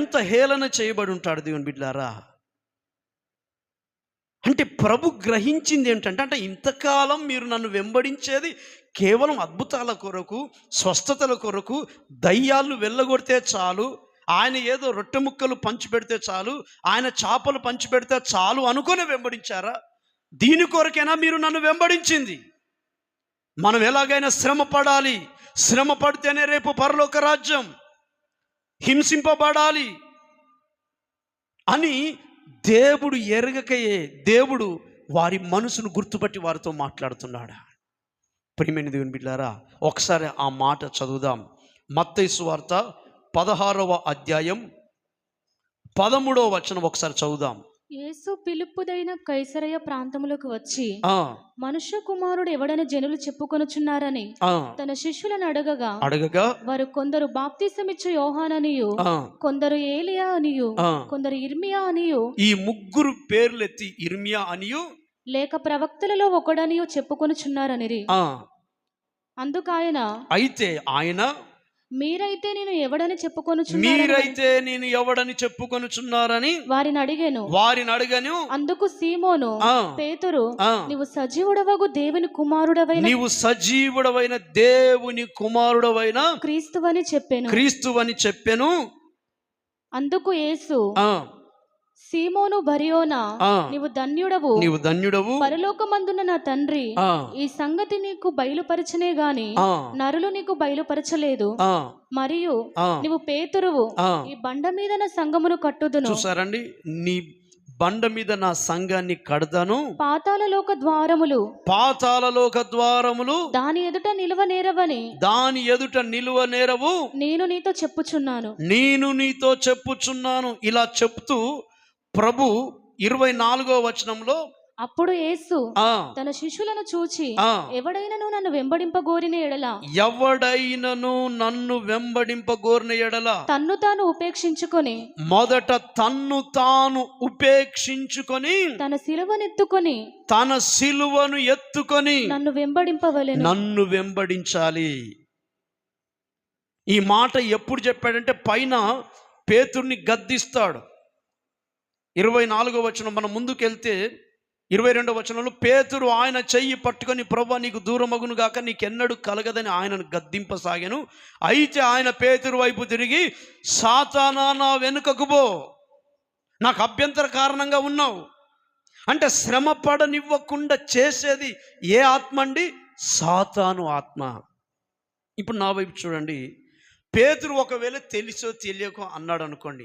ఎంత హేళన చేయబడి ఉంటాడు దేవుని బిడ్డలారా. అంటే ప్రభు గ్రహించింది ఏంటంటే, అంటే ఇంతకాలం మీరు నన్ను వెంబడించేది కేవలం అద్భుతాల కొరకు, స్వస్థతల కొరకు, దయ్యాలను వెళ్ళగొడితే చాలు, ఆయన ఏదో రొట్టె ముక్కలు పంచిపెడితే చాలు, ఆయన చేపలు పంచిపెడితే చాలు అనుకుని వెంబడించారా? దీని కొరకైనా మీరు నన్ను వెంబడించింది? మనం ఎలాగైనా శ్రమ పడాలి, శ్రమ పడితేనే రేపు పరలోక రాజ్యం, హింసింపబడాలి అని దేవుడు ఎరగకయే దేవుడు వారి మనసును గుర్తుపట్టి వారితో మాట్లాడుతున్నాడు. ప్రియమైన దేవుని బిడ్డలారా, ఒకసారి ఆ మాట చదువుదాం. మత్తయి సువార్త 16వ అధ్యాయం 13వ వచనం ఒకసారి చదువుదాం. యేసు పిలుపుదైన కైసరయ ప్రాంతములకు వచ్చి మనుష్య కుమారుడు ఎవడని జనులు చెప్పుకొనుచున్నారని తన శిష్యులను అడగగా వారు కొందరు బాప్తిసమిచ్చు యోహాననియు, కొందరు ఏలియా అనియు, కొందరు ఇర్మియా అనియు, ఈ ముగ్గురు పేర్లెత్తి ఇర్మియా అనియు లేక ప్రవక్తలలో ఒకడనియు చెప్పుకొనుచున్నారనిరి. అందుకాయన అయితే ఆయన మీరైతే నేను ఎవడని చెప్పుకొనుచున్నారని వారిని అడిగాను. అందుకు సీమోను పేతురు, నీవు సజీవుడవగు దేవుని కుమారుడవైన క్రీస్తువని చెప్పెను. అందుకు యేసు, సీమోను బరియోనా, నీవు ధన్యుడవు, పరలోకమందున్న నా తండ్రి ఈ సంగతి నీకు బయలుపరచనే గాని నరులు నీకు బయలుపరచలేదు. మరియు నీవు పేతురువు, ఈ బండ మీద నా సంఘమును కట్టుదును. చూసారండి, నీ బండ మీద నా సంఘాన్ని కడతాను. పాతాళలోక ద్వారములు దాని ఎదుట నిలువనేరవు నేను నీతో చెప్పుచున్నాను. ఇలా చెప్తూ ప్రభు 24వ వచనంలో, అప్పుడు యేసు తన శిష్యులను చూచి, ఎవడైనను నన్ను వెంబడింపగోరిన ఎడల తన్ను తాను ఉపేక్షించుకొని, మొదట తన్ను తాను ఉపేక్షించుకొని తన సిలువను ఎత్తుకొని నన్ను వెంబడించాలి. ఈ మాట ఎప్పుడు చెప్పాడంటే, పైన పేతుర్ని గద్దిస్తాడు. 24వ వచనం మనం ముందుకెళ్తే 22వ వచనంలో, పేతురు ఆయన చెయ్యి పట్టుకొని, ప్రభువా నీకు దూరమగును గాక, నీకెన్నడూ కలగదని ఆయనను గద్దింపసాగాను. అయితే ఆయన పేతురు వైపు తిరిగి, సాతానా నా వెనుకకు పో, నాకు అభ్యంతర కారణంగా ఉన్నావు. అంటే శ్రమ పడనివ్వకుండా చేసేది ఏ ఆత్మ అండి? సాతాను ఆత్మ. ఇప్పుడు నా వైపు చూడండి. పేతురు ఒకవేళ తెలుసో తెలియకో అన్నాడు అనుకోండి,